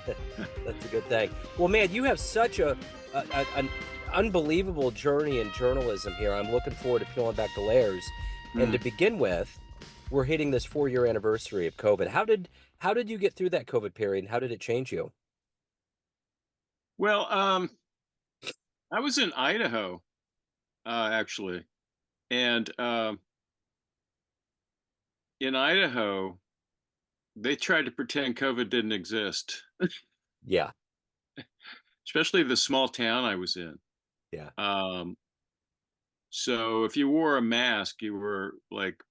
That's a good thing. Well, man, you have such an unbelievable journey in journalism here. I'm looking forward to peeling back the layers. And to Mm. begin with, we're hitting this 4-year anniversary of COVID. How did you get through that COVID period, and how did it change you? Well, I was in Idaho, actually, and in Idaho, they tried to pretend COVID didn't exist, Yeah, especially the small town I was in. yeah, Um, so if you wore a mask, you were like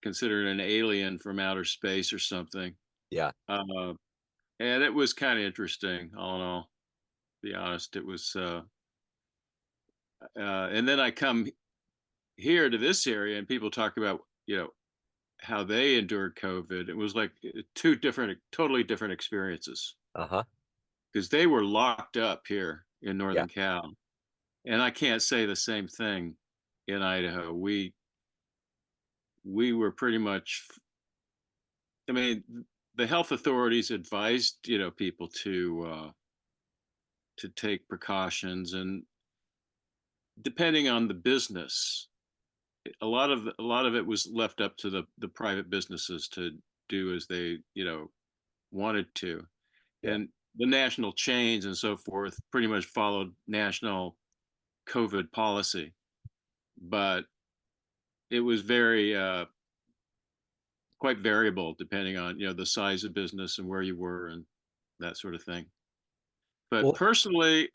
considered an alien from outer space or something. yeah, Uh, and it was kind of interesting, all in all. To be honest, it was. And then I come here to this area, and people talk about how they endured COVID. It was like two different, totally different experiences uh-huh, because they were locked up here in yeah. Northern Cal, and I can't say the same thing in Idaho. We were pretty much. I mean, the health authorities advised people to take precautions, and depending on the business, a lot of it was left up to the private businesses to do as they wanted to, Yeah. and the national chains and so forth pretty much followed national COVID policy, but it was very quite variable depending on the size of business and where you were and that sort of thing. But Well, personally,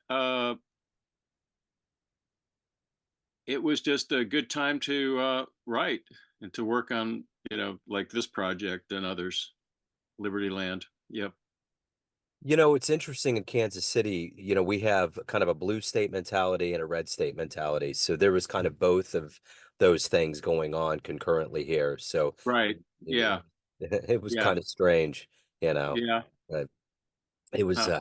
it was just a good time to write and to work on like this project and others. Liberty Land. Yep. it's interesting in Kansas City, we have kind of a blue state mentality and a red state mentality. So there was kind of both of those things going on concurrently here. So Right. it, Yeah. it was Yeah. kind of strange, you know. Yeah. Uh, it was Huh. uh,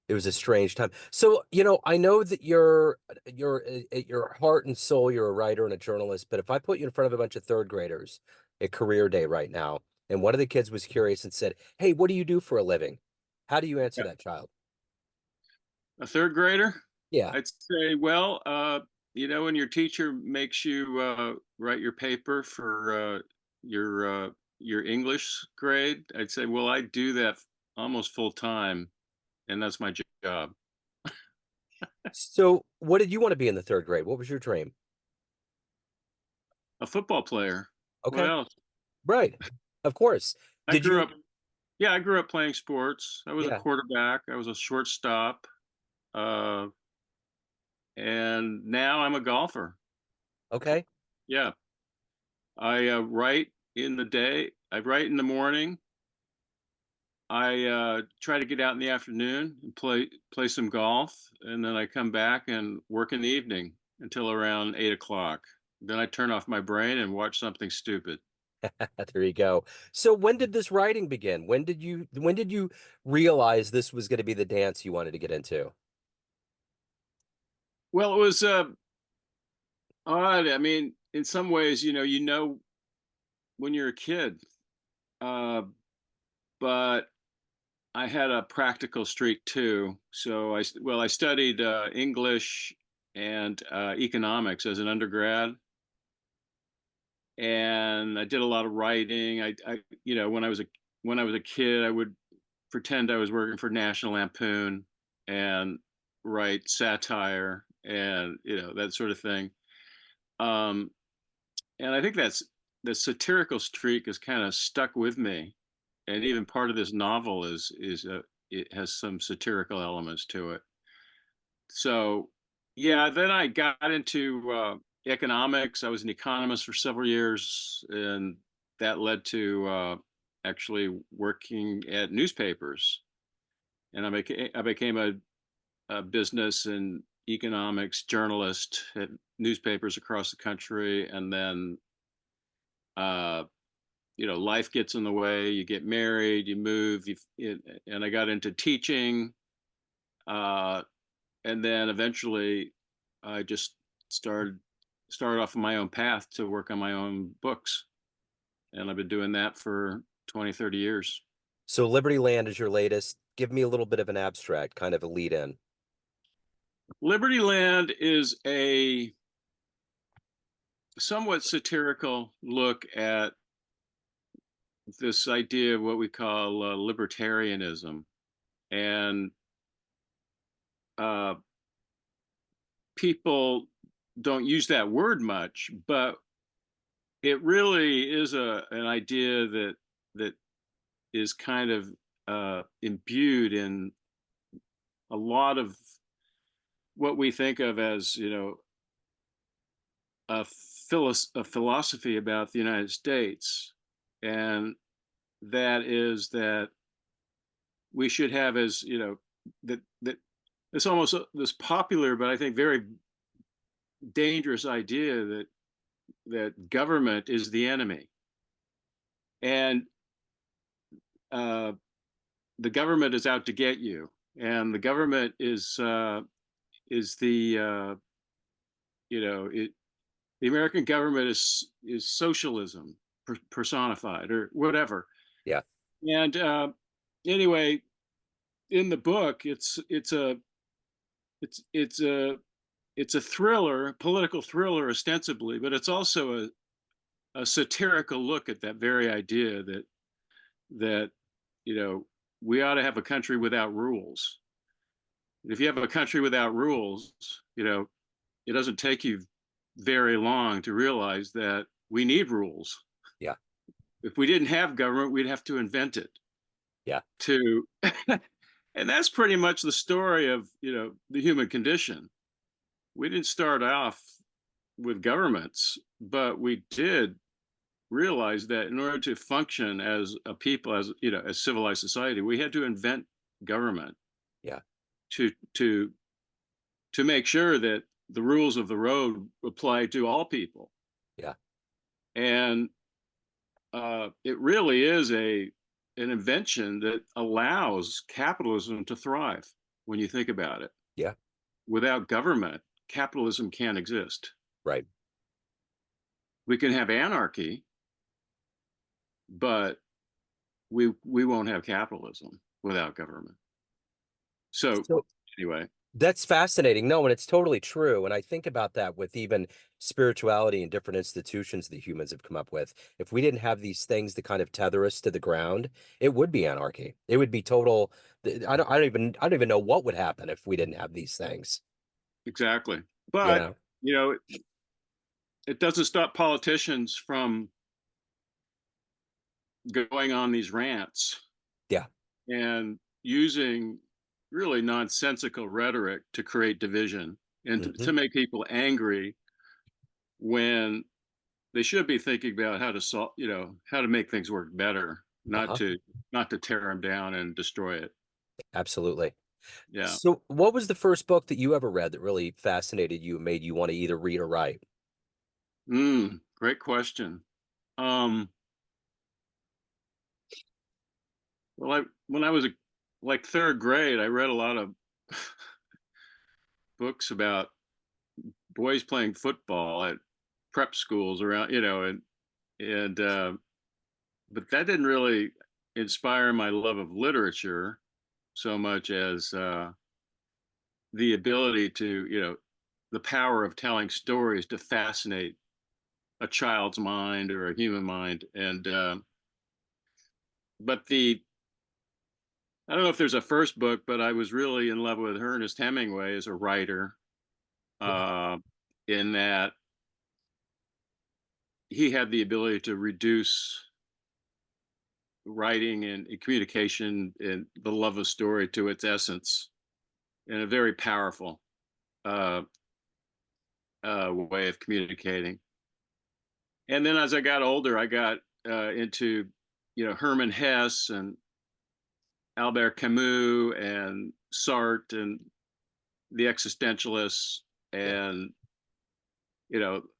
it was a strange time. So, I know that you're at your heart and soul, you're a writer and a journalist, but if I put you in front of a bunch of third graders at career day right now, and one of the kids was curious and said, "Hey, what do you do for a living?" How do you answer Yeah. that child? A third grader? Yeah. I'd say, well, when your teacher makes you write your paper for your English grade, I'd say, well, I do that almost full time, and that's my job. So, what did you want to be in the third grade? What was your dream? A football player. What Okay. else? Right. Of course. I Did grew you? up. Yeah, I grew up playing sports. I was a Yeah. quarterback. I was a shortstop, uh, and now I'm a golfer. Okay. Yeah, I write in the day. I write in the morning. I try to get out in the afternoon and play some golf, and then I come back and work in the evening until around 8 o'clock. Then I turn off my brain and watch something stupid. There you go. So when did this writing begin? When did you realize this was going to be the dance you wanted to get into? Well, it was odd. I mean, in some ways, when you're a kid, uh, but I had a practical streak too. So I studied English and economics as an undergrad, and I did a lot of writing. When I was a kid, I would pretend I was working for National Lampoon and write satire and that sort of thing. Um, and I think that's the satirical streak is kind of stuck with me. And even part of this novel is it has some satirical elements to it. So yeah, then I got into economics. I was an economist for several years, and that led to actually working at newspapers. And I became a business and economics journalist at newspapers across the country. And then uh, life gets in the way. You get married, you move, and I got into teaching. Uh, and then eventually I just started started off on my own path to work on my own books, and I've been doing that for 20, 30 years. So Liberty Land is your latest. Give me a little bit of an abstract, kind of a lead in. Liberty Land is a somewhat satirical look at this idea of what we call libertarianism. And uh, people don't use that word much, but it really is an idea that is kind of imbued in a lot of what we think of as, a philosophy about the United States, and that is that we should have, as that it's almost this popular, but I think very dangerous idea that government is the enemy, and uh, the government is out to get you, and the government is the it, the American government is socialism personified or whatever. Yeah, And anyway, in the book, it's it's a it's a thriller, political thriller ostensibly, but it's also a satirical look at that very idea that you know we ought to have a country without rules. If you have a country without rules, it doesn't take you very long to realize that we need rules. yeah, If we didn't have government, we'd have to invent it yeah, to and that's pretty much the story of, the human condition. We didn't start off with governments, but we did realize that in order to function as a people, as civilized society, we had to invent government yeah, to to to make sure that the rules of the road apply to all people. yeah, And it really is an invention that allows capitalism to thrive when you think about it. yeah, Without government, capitalism can't exist. right. We can have anarchy, but we won't have capitalism without government. So So anyway, that's fascinating. No, and it's totally true. And I think about that with even spirituality and different institutions that humans have come up with. If we didn't have these things to kind of tether us to the ground, it would be anarchy. It would be total. I don't even know what would happen if we didn't have these things. exactly. You But know? it doesn't stop politicians from going on these rants Yeah. and using really nonsensical rhetoric to create division and to Hmm. make people angry when they should be thinking about how to solve, how to make things work better, not Uh-huh. to tear them down and destroy it. Absolutely. Yeah. So what was the first book that you ever read that really fascinated you and made you want to either read or write? Great question. Um, well, when I was like third grade, I read a lot of books about boys playing football at prep schools around, and but that didn't really inspire my love of literature so much as the ability to, the power of telling stories to fascinate a child's mind or a human mind. And but the I don't know if there's a first book, but I was really in love with Ernest Hemingway as a writer, Yeah. uh, in that he had the ability to reduce writing and communication and the love of story to its essence in a very powerful uh, way of communicating. And then as I got older, I got into Herman Hesse and Albert Camus and Sartre and the existentialists, Yeah. and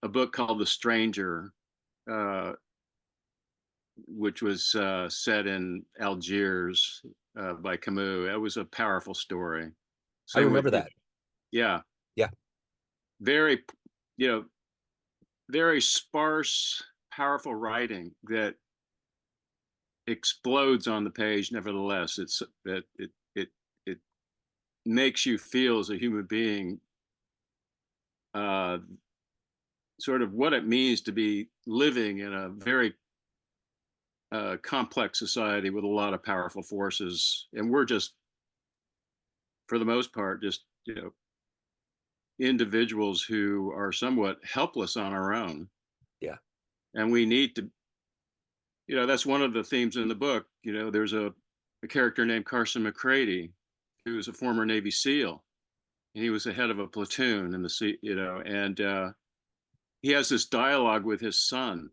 a book called The Stranger, uh, which was set in Algiers by Camus. It was a powerful story. I Same with remember that. yeah, Yeah. very you know very sparse, powerful writing that explodes on the page. Nevertheless, it's that it makes you feel as a human being, uh, sort of what it means to be living in a very complex society with a lot of powerful forces, and we're just, for the most part, just individuals who are somewhat helpless on our own, Yeah. and we need to. That's one of the themes in the book. There's a character named Carson McCready, who was a former Navy SEAL, and he was the head of a platoon in the sea. And he has this dialogue with his son,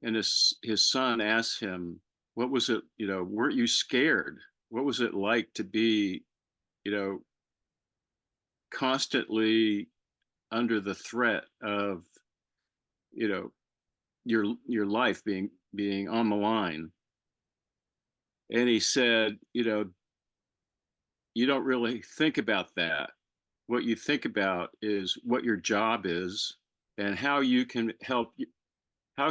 and his son asks him, "What was it? Weren't you scared? What was it like to be, you know, constantly under the threat of, you know, your life being on the line?" And he said, "You don't really think about that. What you think about is what your job is and how you can how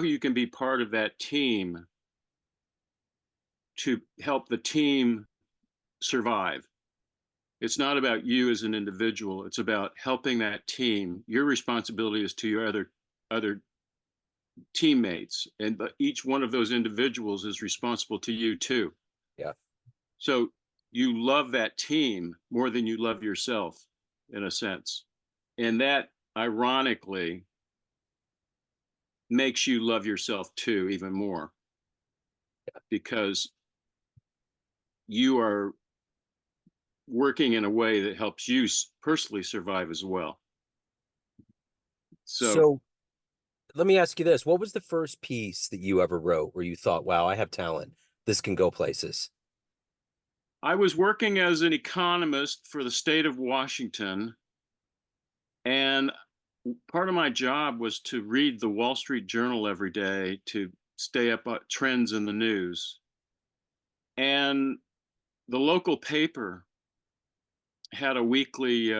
you can be part of that team to help the team survive. It's not about you as an individual. It's about helping that team. Your responsibility is to your other teammates, and but each one of those individuals is responsible to you too. Yeah. So you love that team more than you love yourself, in a sense, and that ironically makes you love yourself too even more, because you are working in a way that helps you personally survive as well. So So let me ask you this. What was the first piece that you ever wrote where you thought, wow, I have talent. This can go places? I was working as an economist for the state of Washington, and part of my job was to read the Wall Street Journal every day to stay up on trends in the news. And the local paper had a weekly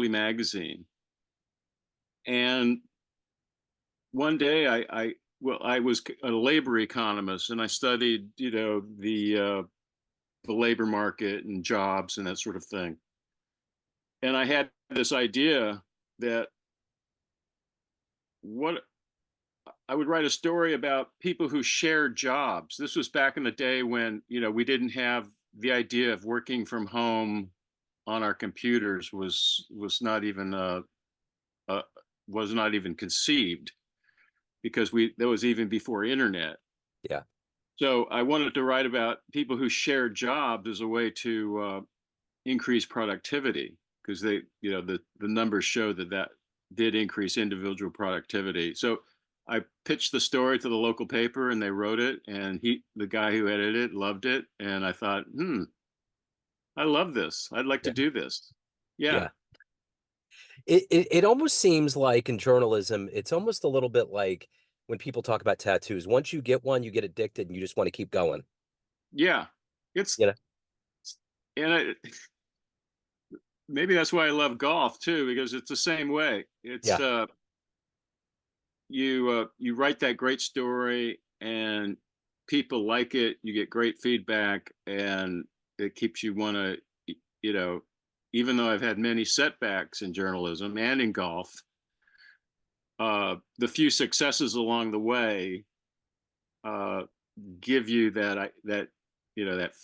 magazine. And one day I was a labor economist, and I studied, the labor market and jobs and that sort of thing. And I had this idea that what I would write a story about people who shared jobs. This was back in the day when, we didn't have the idea of working from home on our computers was not even uh was not even conceived, because we that was even before internet. Yeah. So I wanted to write about people who shared jobs as a way to increase productivity, because the numbers show that did increase individual productivity. So I pitched the story to the local paper, and they wrote it, and the guy who edited it loved it, and I thought, I love this. I'd like to Yeah. do this. Yeah. Yeah. It almost seems like in journalism, it's almost a little bit like when people talk about tattoos. Once you get one, you get addicted and you just want to keep going. Yeah. It's You know? and maybe that's why I love golf too, because it's the same way. It's Yeah. you write that great story, and people like it, you get great feedback, and it keeps you want to, you know even though I've had many setbacks in journalism and in golf, the few successes along the way uh, give you that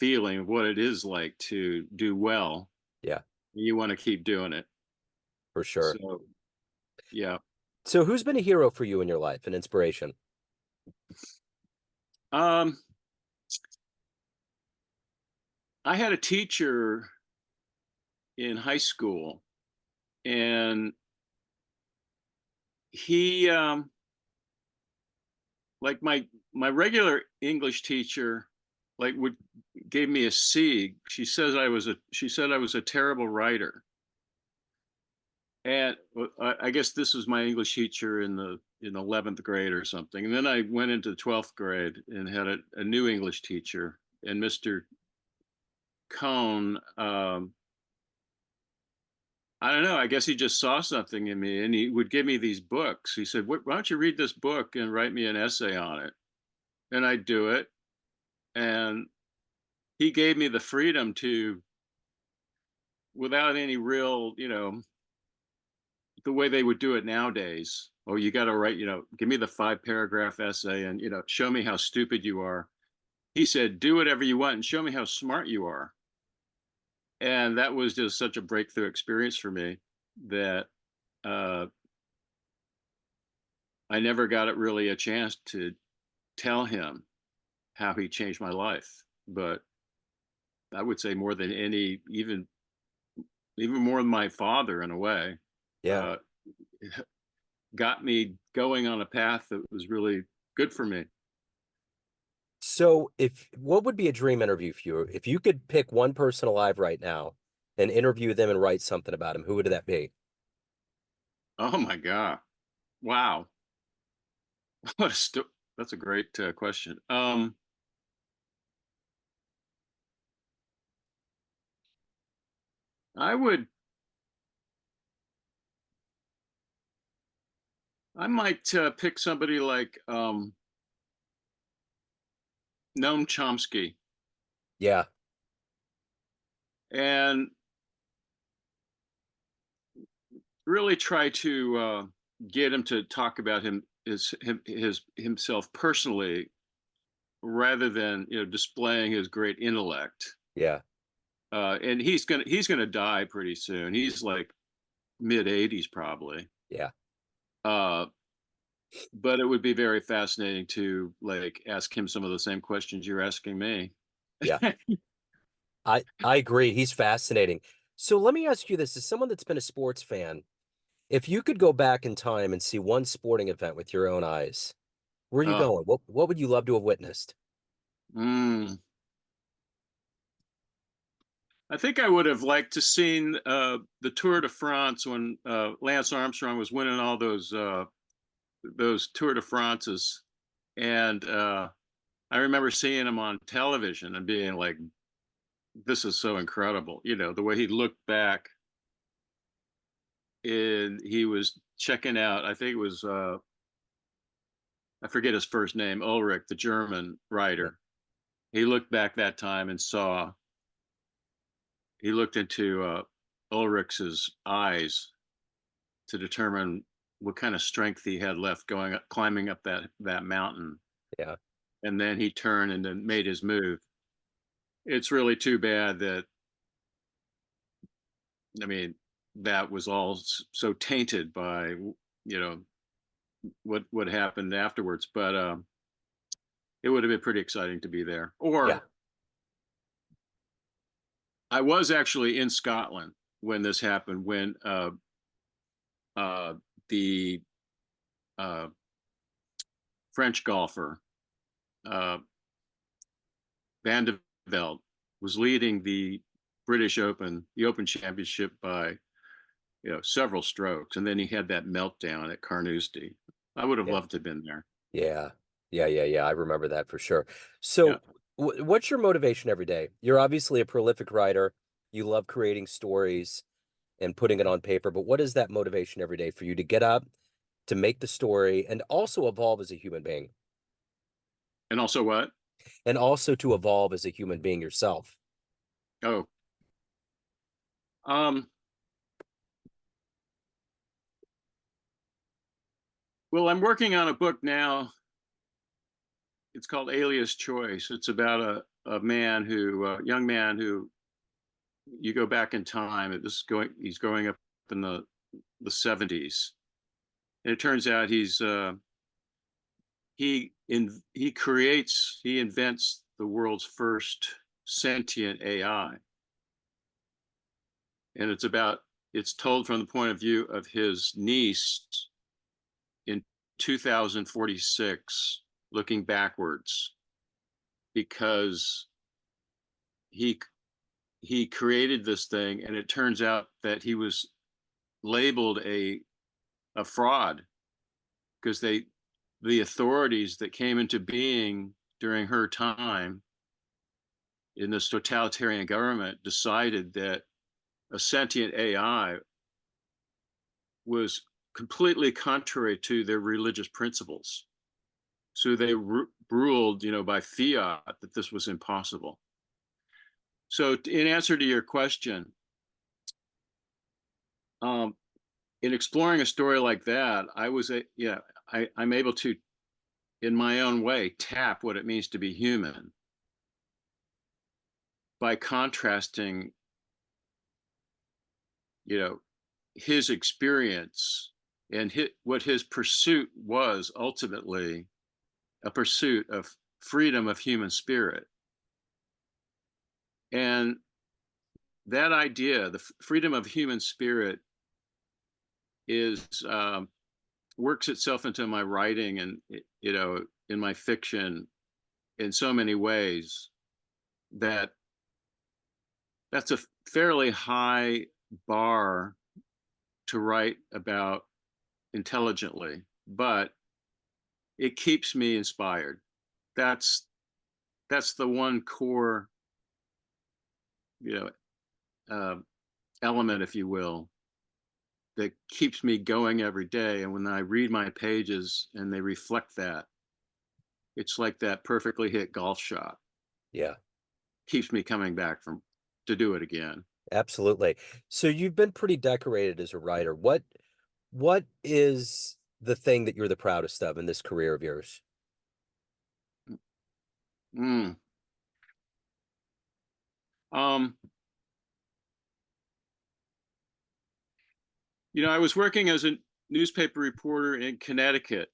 feeling of what it is like to do well. Yeah, You want to keep doing it. for sure. So yeah. So who's been a hero for you in your life, an inspiration? um I had a teacher in high school, and he like my regular English teacher, like, would gave me a C. She said I was a terrible writer. And I guess this was my English teacher in 11th grade or something. And then I went into 12th grade and had a new English teacher, and Mr. Cohn, I don't know. I guess he just saw something in me, and he would give me these books. He said, "Why don't you read this book and write me an essay on it?" and I'd do it. And he gave me the freedom to, without any real, the way they would do it nowadays. Oh, you got to write, give me the 5 paragraph essay and, show me how stupid you are. He said, do whatever you want and show me how smart you are. And that was just such a breakthrough experience for me that uh, I never got it really a chance to tell him how he changed my life. But I would say more than any, even more than my father in a way, Yeah. uh, got me going on a path that was really good for me. So if what would be a dream interview for you? If you could pick one person alive right now and interview them and write something about him, who would that be? Oh my God. Wow. What a that's a great question. I would, I might pick somebody like Noam Chomsky Yeah, and really try to get him to talk about himself personally rather than displaying his great intellect. yeah, And he's gonna die pretty soon. He's like mid 80s probably. yeah, Uh, but it would be very fascinating to like ask him some of the same questions you're asking me. yeah. I agree. He's fascinating. So let me ask you this, as someone that's been a sports fan, if you could go back in time and see one sporting event with your own eyes, where are you Oh, going? What would you love to have witnessed? mm. I think I would have liked to seen the Tour de France when Lance Armstrong was winning all those Tour de France's, and I remember seeing him on television and being like, "This is so incredible!" The way he looked back and he was checking out. I think it was I forget his first name, Ulrich, the German Yeah, writer. He looked back that time and he looked into Ulrich's eyes to determine what kind of strength he had left going up, climbing up that mountain, yeah, and then he turned and then made his move. It's really too bad that, I mean, that was all so tainted by what happened afterwards. But it would have been pretty exciting to be there. yeah, Or I was actually in Scotland when this happened, when uh, the uh, French golfer uh, Van de Velde was leading the British Open, the Open Championship by several strokes, and then he had that meltdown at Carnoustie. I would have yeah, loved to have been there. yeah, yeah. I remember that for sure. Yeah, So, what's your motivation every day? You're obviously a prolific writer. You love creating stories and putting it on paper, but what is that motivation every day for you to get up, to make the story, and also evolve as a human being, and also what? and also to evolve as a human being yourself? Oh, um, well, I'm working on a book now. It's called Alias Choice. It's about a man who, a young man who, you go back in time. He's growing up in the 70s, and it turns out he invents the world's first sentient AI, and it's told from the point of view of his niece in 2046, looking backwards, because he he created this thing, and it turns out that he was labeled a fraud because the authorities that came into being during her time in this totalitarian government decided that a sentient AI was completely contrary to their religious principles. So ruled, by fiat that this was impossible. So, in answer to your question, um, in exploring a story like that, I'm able to, in my own way, tap what it means to be human by contrasting, you know, his experience and what his pursuit was ultimately a pursuit of freedom of human spirit. And that idea, the freedom of human spirit, is works itself into my writing and in my fiction in so many ways that that's a fairly high bar to write about intelligently, but it keeps me inspired. That's that's the one core, you know, uh, element, if you will, that keeps me going every day. And when I read my pages and they reflect that, it's like that perfectly hit golf shot. Yeah, Keeps me coming back from to do it again. absolutely. So you've been pretty decorated as a writer. What is the thing that you're the proudest of in this career of yours? Mm. Um, I was working as a newspaper reporter in Connecticut,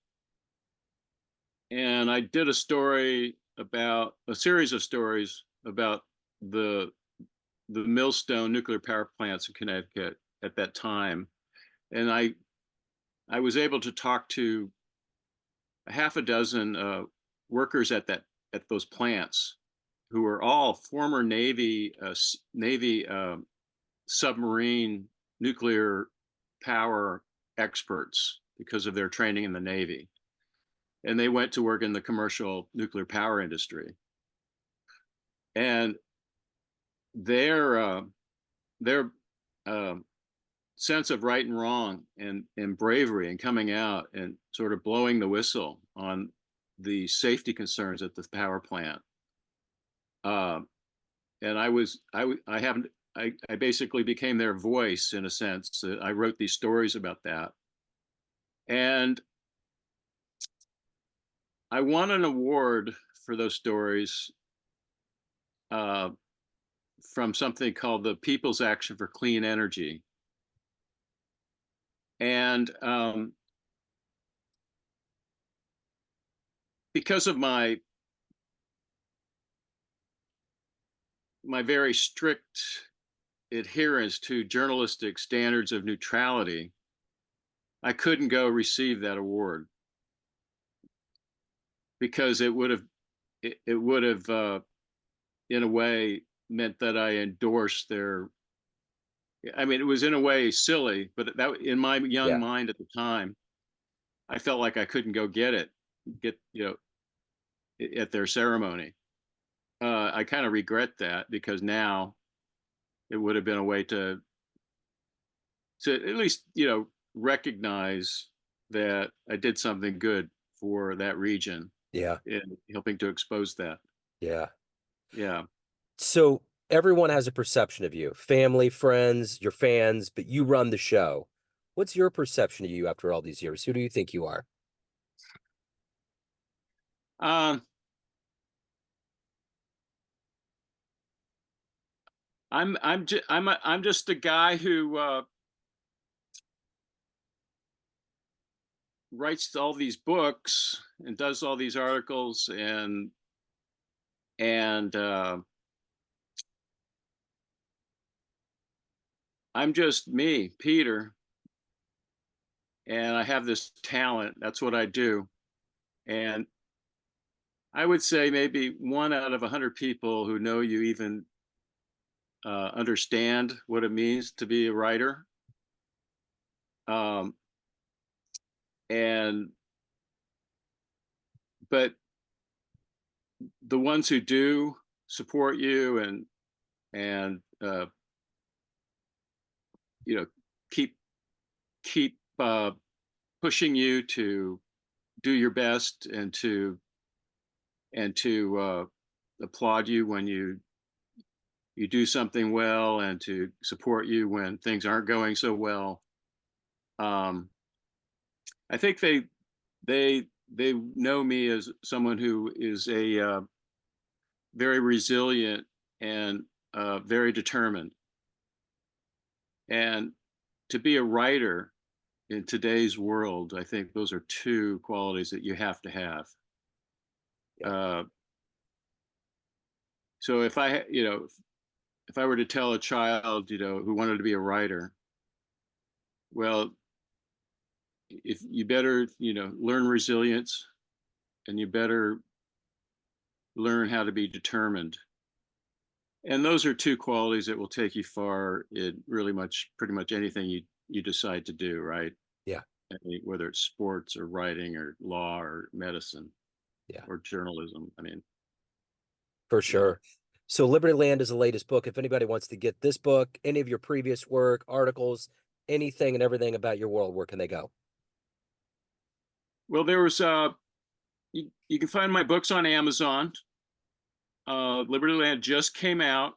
and I did a series of stories about the the Millstone nuclear power plants in Connecticut at that time. And I was able to talk to a half a dozen workers at those plants who were all former Navy submarine nuclear power experts because of their training in the Navy, and they went to work in the commercial nuclear power industry. And their uh, sense of right and wrong and bravery and coming out and sort of blowing the whistle on the safety concerns at the power plant. Uh, and I haven't I basically became their voice in a sense. I wrote these stories about that, and I won an award for those stories uh, from something called the People's Action for Clean Energy, and because of my very strict adherence to journalistic standards of neutrality, I couldn't go receive that award because it would have in a way meant that I endorsed their. I mean, it was in a way silly, but that in my young Yeah, mind at the time, I felt like I couldn't go get at their ceremony. I kind of regret that because now it would have been a way to at least recognize that I did something good for that region yeah, in helping to expose that. yeah. Yeah. So everyone has a perception of you, family, friends, your fans, but you run the show. What's your perception of you after all these years? Who do you think you are? Um, I'm just a guy who writes all these books and does all these articles and I'm just me, Peter, and I have this talent. That's what I do. And I would say maybe one out of 100 people who know you even understand what it means to be a writer. Um, and but the ones who do support you and you know keep keep pushing you to do your best and to and to applaud you when you do something well, and to support you when things aren't going so well. Um, I think they know me as someone who is a very resilient and very determined. And to be a writer in today's world, I think those are two qualities that you have to have. Yeah. Uh, so if I, if I were to tell a child, who wanted to be a writer, well, if you better, learn resilience, and you better learn how to be determined. And those are two qualities that will take you far in pretty much anything you decide to do, right? Yeah. I mean, whether it's sports or writing or law or medicine Yeah. or journalism. I mean, For yeah. sure. So Liberty Land is the latest book. If anybody wants to get this book, any of your previous work, articles, anything and everything about your world, where can they go? Well, there was you can find my books on Amazon. Liberty Land just came out,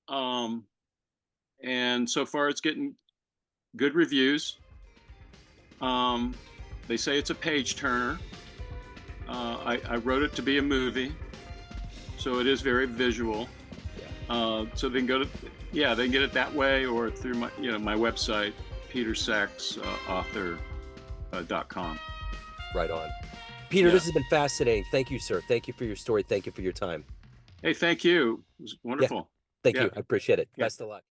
um, and so far it's getting good reviews. Um, they say it's a page turner. I wrote it to be a movie, so it is very visual. Yeah. So they can go to, yeah, they can get it that way or through my, my website, petersachsauthor.com. Right on. Peter, Yeah. this has been fascinating. Thank you, sir. Thank you for your story. Thank you for your time. Hey, thank you. It was Yeah. wonderful. Thank Yeah. you. I appreciate it. Yeah. Best of luck.